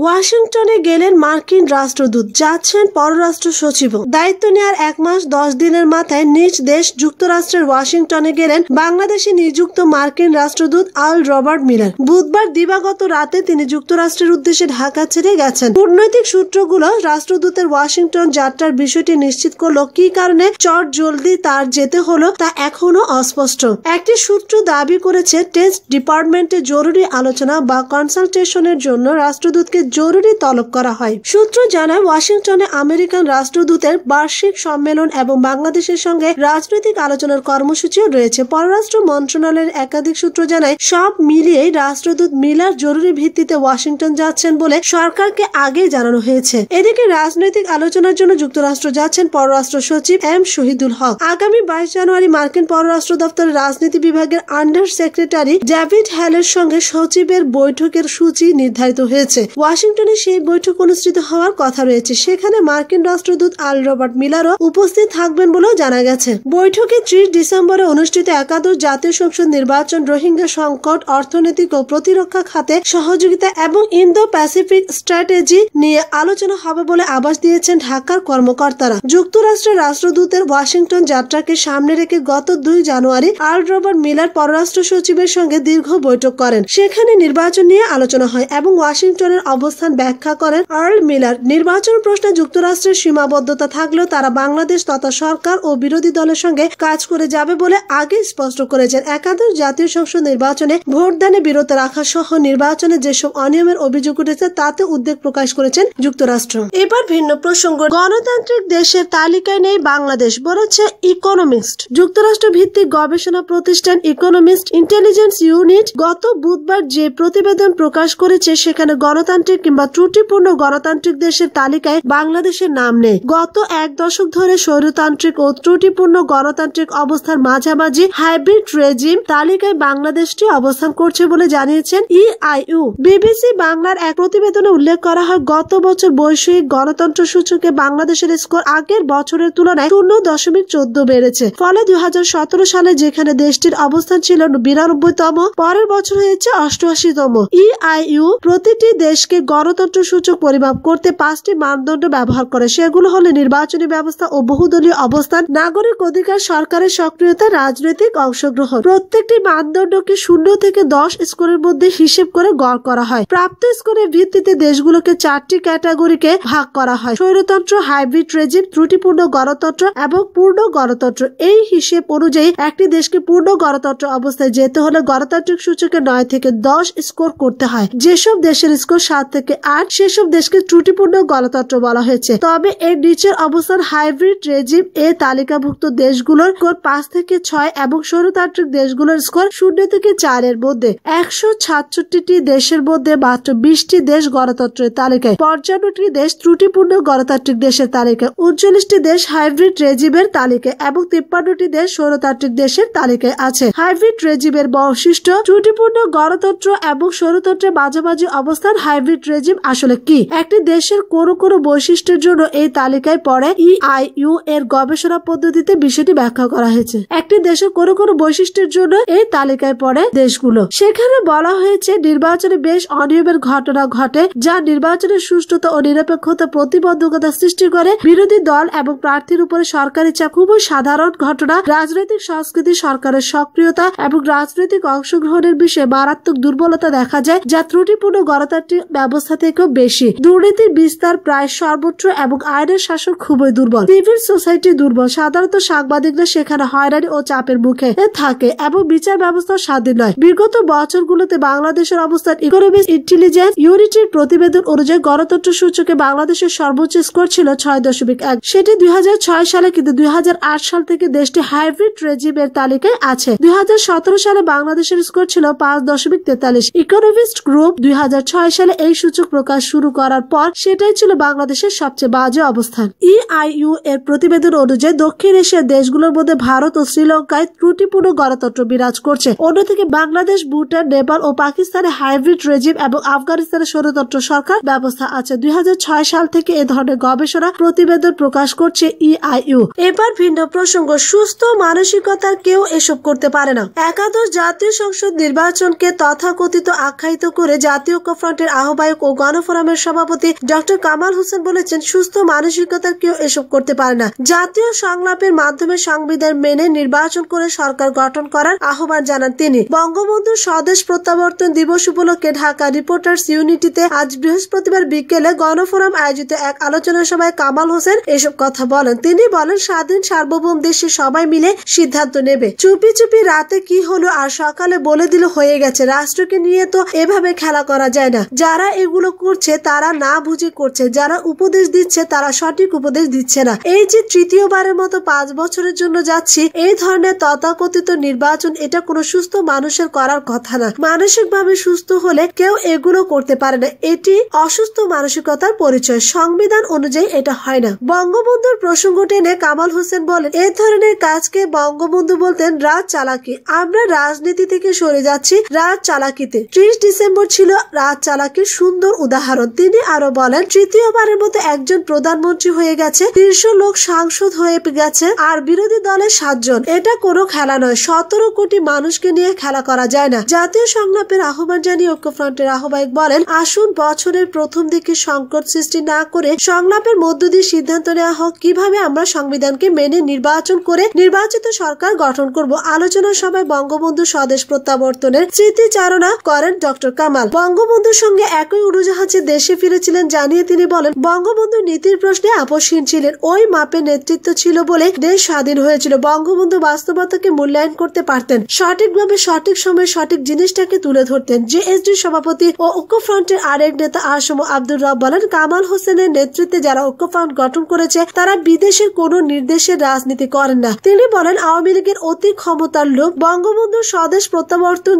ওয়াশিংটনে গেলেন মার্কিন রাষ্ট্রদূত, যাচ্ছেন পররাষ্ট্র সচিব। দায়িত্ব নেওয়ার 1 মাস 10 দিনের মাথায় নিজ দেশ যুক্তরাষ্ট্রের ওয়াশিংটনে গেলেন বাংলাদেশে নিযুক্ত মার্কিন রাষ্ট্রদূত আর্ল রবার্ট মিলার। বুধবার দিবাগত রাতে তিনি যুক্তরাষ্ট্রের উদ্দেশ্যে ঢাকা ছেড়ে গেছেন। কূটনৈতিক সূত্রগুলো রাষ্ট্রদূতের ওয়াশিংটন যাত্রার বিষয়টি নিশ্চিত করলো। কি কারণে চট জলদি তার যেতে হলো তা এখনো অস্পষ্ট। একটি সূত্র দাবি করেছে, টেস্ট ডিপার্টমেন্টে জরুরি আলোচনা বা কনসালটেশনের জন্য রাষ্ট্রদূতকে জরুরি তলব করা হয়। সূত্র জানায়, ওয়াশিংটনে আমেরিকান রাষ্ট্রদূতের বার্ষিক সম্মেলন এবং বাংলাদেশের সঙ্গে রাজনৈতিক আলোচনার কর্মসূচিও রয়েছে। পররাষ্ট্র মন্ত্রণালয়ের একাধিক সূত্র জানায়, সব মিলিয়ে রাষ্ট্রদূত মিলার জরুরি ভিত্তিতে ওয়াশিংটন যাচ্ছেন বলে সরকারকে আগে জানানো হয়েছে। এদিকে রাজনৈতিক আলোচনার জন্য যুক্তরাষ্ট্র যাচ্ছেন পররাষ্ট্র সচিব এম শহীদুল হক। আগামী 22 জানুয়ারি মার্কিন পররাষ্ট্র দপ্তরের রাজনীতি বিভাগের আন্ডার সেক্রেটারি ডেভিড হ্যালের সঙ্গে সচিবের বৈঠকের সূচি নির্ধারিত হয়েছে। ওয়াশিংটনে সেই বৈঠক অনুষ্ঠিত হওয়ার কথা রয়েছে। সেখানে মার্কিন রাষ্ট্রদূত আর্ল রবার্ট মিলারও উপস্থিত থাকবেন বলেও জানা গেছে। বৈঠকে 30 ডিসেম্বরে অনুষ্ঠিত একাদশ জাতীয় সংসদ নির্বাচন, রোহিঙ্গা সংকট, অর্থনৈতিক ও প্রতিরক্ষা খাতে সহযোগিতা এবং ইন্দো প্যাসিফিক স্ট্র্যাটেজি নিয়ে আলোচনা হবে বলে আভাস দিয়েছেন ঢাকার কর্মকর্তারা। যুক্তরাষ্ট্রের রাষ্ট্রদূতের ওয়াশিংটন যাত্রাকে সামনে রেখে গত 2 জানুয়ারি আর্ল রবার্ট মিলার পররাষ্ট্র সচিবের সঙ্গে দীর্ঘ বৈঠক করেন। সেখানে নির্বাচন নিয়ে আলোচনা হয় এবং ওয়াশিংটনের অবস্থান ব্যাখ্যা করেন আর্ল মিলার। নির্বাচন প্রশ্নে যুক্তরাষ্ট্রের সীমাবদ্ধতা থাকলেও তারা বাংলাদেশ তথা সরকার ও বিরোধী দলের সঙ্গে কাজ করে যাবে বলে আগে স্পষ্ট করেছেন। একাদশ জাতীয় সংসদ নির্বাচনে ভোটদানে বিরত রাখা সহ নির্বাচনে যেসব অনিয়মের অভিযোগ উঠেছে তাতে উদ্বেগ প্রকাশ করেছেন যুক্তরাষ্ট্র। এবার ভিন্ন প্রসঙ্গ, গণতান্ত্রিক দেশের তালিকায় নেই বাংলাদেশ, বলেছে ইকোনমিস্ট। যুক্তরাষ্ট্র ভিত্তিক গবেষণা প্রতিষ্ঠান ইকোনমিস্ট ইন্টেলিজেন্স ইউনিট গত বুধবার যে প্রতিবেদন প্রকাশ করেছে সেখানে গণতান্ত্রিক কিংবা ত্রুটিপূর্ণ গণতান্ত্রিক দেশের তালিকায় বাংলাদেশের নাম নেই। গত 1 দশক ধরে স্বৈরতান্ত্রিক ও ত্রুটিপূর্ণ গণতান্ত্রিক অবস্থার মাঝামাঝি হাইব্রিড রেজিম তালিকায় বাংলাদেশটি অবস্থান করছে বলে জানিয়েছেন ইআইইউ। বিবিসি বাংলার এক প্রতিবেদনে উল্লেখ করা হয়, গত বছর বৈশ্বিক গণতন্ত্র সূচকে বাংলাদেশের স্কোর আগের বছরের তুলনায় 0.14 বেড়েছে। ফলে 2017 সালে যেখানে দেশটির অবস্থান ছিল 92তম, পরের বছর হয়েছে 88তম। ইআইইউ প্রতিটি দেশকে গণতন্ত্র সূচক পরিমাপ করতে 5টি মানদণ্ড ব্যবহার করে। সেগুলো হলো নির্বাচনী ব্যবস্থা ও বহুদলীয় অবস্থান, নাগরিক অধিকার, সরকারের সক্রিয়তা, রাজনৈতিক অংশগ্রহণ। প্রত্যেকটি মানদণ্ডকে 0 থেকে 10 স্কোরের মধ্যে হিসেব করে গড় করা হয়। প্রাপ্ত স্কোরের ভিত্তিতে দেশগুলোকে 4টি ক্যাটাগরিকে ভাগ করা হয়: স্বৈরতন্ত্র, হাইব্রিড রেজিম, ত্রুটিপূর্ণ গণতন্ত্র এবং পূর্ণ গণতন্ত্র। এই হিসেব অনুযায়ী একটি দেশকে পূর্ণ গণতন্ত্র অবস্থায় যেতে হলে গণতান্ত্রিক সূচকে 9 থেকে 10 স্কোর করতে হয়। যেসব দেশের স্কোর 7 থেকে 8 সেসব দেশকে ত্রুটিপূর্ণ গণতন্ত্র বলা হয়েছে। তবে এর নিচের অবস্থান হাইব্রিড রেজিম এ তালিকাভুক্ত দেশগুলোর স্কোর 5 থেকে 6 এবং স্বৈরতান্ত্রিক দেশগুলোর স্কোর 0 থেকে 4 এর মধ্যে। 166টি দেশের মধ্যে মাত্র 20টি দেশ গণতন্ত্রের তালিকায়, 55টি দেশ ত্রুটিপূর্ণ গণতান্ত্রিক দেশের তালিকায়, 39টি দেশ হাইব্রিড রেজিমের তালিকায় এবং 53টি দেশ স্বৈরতান্ত্রিক দেশের তালিকায় আছে। হাইব্রিড রেজিমের বৈশিষ্ট্য: ত্রুটিপূর্ণ গণতন্ত্র এবং স্বৈরতন্ত্রের মাঝামাঝি অবস্থান। হাইব্রিড রেজিম আসলে কি? একটি দেশের কোন কোন বৈশিষ্ট্যের জন্য এই তালিকায় পড়ে ইআইইউ এর গবেষণা পদ্ধতিতে বিষয়টি ব্যাখ্যা করা হয়েছে। একটি দেশের কোন কোন বৈশিষ্ট্যের জন্য এই তালিকায় পড়ে দেশগুলো। সেখানে বলা হয়েছে, নির্বাচনে বেশ অনিয়মের ঘটনা ঘটে যা নির্বাচনের সুষ্ঠুতা ও নিরপেক্ষতা প্রতিবন্ধকতা সৃষ্টি করে। বিরোধী দল এবং প্রার্থীর উপরে সরকারি চাপ খুবই সাধারণ ঘটনা। রাজনৈতিক সংস্কৃতি, সরকারের সক্রিয়তা এবং রাজনৈতিক অংশগ্রহণের বিষয়ে মারাত্মক দুর্বলতা দেখা যায়, যা ত্রুটিপূর্ণ গণতান্ত্রিক ব্যবস্থা থেকেও বেশি। দুর্নীতির বিস্তার প্রায় সর্বত্র এবং আইনের শাসন খুবই দুর্বল। সিভিল সোসাইটি দুর্বল। সাধারণত সাংবাদিকরা সেখানে হয়রানি ও চাপের মুখে থাকে এবং বিচার ব্যবস্থা স্বাধীন নয়। বিগত বছরগুলোতে বাংলাদেশের অবস্থান ইকোনমিস্ট ইন্টেলিজেন্স ইউনিটের প্রতিবেদন অনুযায়ী গণতন্ত্র সূচকে বাংলাদেশের সর্বোচ্চ স্কোর ছিল 6.1। সেটি 2006 সালে, কিন্তু 2008 সাল থেকে দেশটি হাইব্রিড রেজিমের তালিকায় আছে। 2017 সালে বাংলাদেশের স্কোর ছিল 5.43। ইকোনমিস্ট গ্রুপ 2006 সালে এই সূচক প্রকাশ শুরু করার পর সেটাই ছিল বাংলাদেশের সবচেয়ে বাজে অবস্থান। ইআইইউ এর প্রতিবেদন অনুযায়ী দক্ষিণ এশিয়ার দেশগুলোর মধ্যে ভারত ও শ্রীলঙ্কায় ত্রুটিপূর্ণ গণতন্ত্র বিরাজ করছে। অন্যদিকে বাংলাদেশ, ভুটান, নেপাল ও পাকিস্তানে হাইব্রিড রেজিম এবং আফগানিস্তানে স্বৈরতন্ত্র সরকার ব্যবস্থা আছে। 2006 সাল থেকে এ ধরনের গবেষণা প্রতিবেদন প্রকাশ করছে ইআইইউ। এবার ভিন্ন প্রসঙ্গ, সুস্থ মানসিকতার কেউ এসব করতে পারে না। একাদশ জাতীয় সংসদ নির্বাচনকে তথাকথিত আখ্যায়িত করে জাতীয় ঐক্যফ্রন্টের আহ্বায়ক আহ্বায়ক ও গণফোরামের সভাপতি ডক্টর কামাল হোসেন বলেছেন, সুস্থ মানসিকতার কেউ এসব করতে পারে না। জাতীয় সংলাপের মাধ্যমে সংবিধান মেনে নির্বাচন করে সরকার গঠন করার আহ্বান জানান তিনি। বঙ্গবন্ধু স্বদেশ প্রত্যাবর্তন দিবস উপলক্ষে ঢাকা রিপোর্টার্স ইউনিটিতে আজ বৃহস্পতিবার বিকেলে গণফোরাম আয়োজিত এক আলোচনা সভায় কামাল হোসেন এসব কথা বলেন। তিনি বলেন, স্বাধীন সার্বভৌম দেশে সবাই মিলে সিদ্ধান্ত নেবে। চুপি চুপি রাতে কি হলো আর সকালে বলে দিল হয়ে গেছে। রাষ্ট্রকে নিয়ে তো এভাবে খেলা করা যায় না। যারা এগুলো করছে তারা না বুঝে করছে, যারা উপদেশ দিচ্ছে তারা সঠিক উপদেশ দিচ্ছে না। এই যে তৃতীয়বারের মতো 5 বছরের জন্য যাচ্ছি, এই ধরনের তথাকথিত নির্বাচন, এটা কোনো সুস্থ মানুষের করার কথা না। মানসিকভাবে সুস্থ হলে কেউ এগুলো করতে পারে না। এটি অসুস্থ মানসিকতার পরিচয়। সংবিধান অনুযায়ী এটা হয় না। বঙ্গবন্ধুর প্রসঙ্গ টেনে কামাল হোসেন বলেন, এই ধরনের কাজকে বঙ্গবন্ধু বলতেন রাজ চালাকি। আমরা রাজনীতি থেকে সরে যাচ্ছি রাজ চালাকিতে। 30 ডিসেম্বর ছিল রাজ চালাকির সুন্দর উদাহরণ। তিনি আরো বলেন, তৃতীয়বারের মতো একজন প্রধানমন্ত্রী হয়ে গেছে, 300 লোক সাংসদ হয়ে গেছে, আর বিরোধী দলের 7 জন। এটা কোনো খেলা নয়। 17 কোটি মানুষকে নিয়ে খেলা করা যায় না। জাতীয় সংলাপের আহ্বান জানিয়ে ঐক্যফ্রন্টের আহ্বায়ক বলেন, আসুন বছরের প্রথম দিকে সংকট সৃষ্টি না করে সংলাপের মধ্য দিয়ে সিদ্ধান্ত নেওয়া হোক কিভাবে আমরা সংবিধানকে মেনে নির্বাচন করে নির্বাচিত সরকার গঠন করব। আলোচনা সভায় বঙ্গবন্ধু স্বদেশ প্রত্যাবর্তনের স্মৃতিচারণা করেন ডক্টর কামাল। বঙ্গবন্ধুর সঙ্গে একই উড়োজাহাজে দেশে ফিরেছিলেন জানিয়ে তিনি বলেন, বঙ্গবন্ধু নীতির প্রশ্নে আপোষহীন ছিলেন। ওই মাপে নেতৃত্ব ছিল বলে দেশ স্বাধীন হয়েছিল। বঙ্গবন্ধু বাস্তবতাকে মূল্যায়ন করতে পারতেন, সঠিকভাবে সঠিক সময়ে সঠিক জিনিসটাকে তুলে ধরতেন। জেএসডি সভাপতি ও ঐক্যফ্রন্টের আরেক নেতা আসম আব্দুর রব বলেন, কামাল হোসেনের নেতৃত্বে যারা ঐক্যফ্রন্ট গঠন করেছে তারা বিদেশের কোন নির্দেশের রাজনীতি করেন না। তিনি বলেন, আওয়ামী লীগের অতি ক্ষমতার লোক। বঙ্গবন্ধু স্বদেশ প্রত্যাবর্তন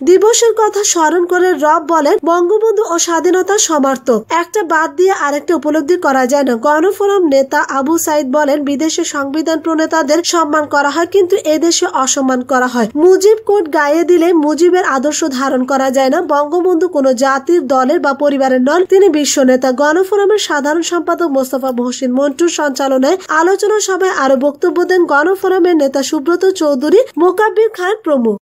দিবসের কথা স্মরণ করে রব বলেন, বঙ্গবন্ধু ও স্বাধীনতার সমর্থক। একটা বাদ দিয়ে আরেকটা উপলব্ধি করা যায় না। গণফোরাম নেতা আবু সাইদ বলেন, বিদেশে সংবিধান প্রণেতাদের সম্মান করা হয়, কিন্তু এদেশে অসম্মান করা হয়। মুজিব কোড গায়ে দিলে মুজিবের আদর্শ ধারণ করা যায় না। বঙ্গবন্ধু কোন জাতির, দলের বা পরিবারের নন, তিনি বিশ্ব নেতা। গণফোরামের সাধারণ সম্পাদক মোস্তফা মহসিন মন্টুর সঞ্চালনায় আলোচনা সভায় আরো বক্তব্য দেন গণফোরামের নেতা সুব্রত চৌধুরী, মোকাব্বির খান প্রমুখ।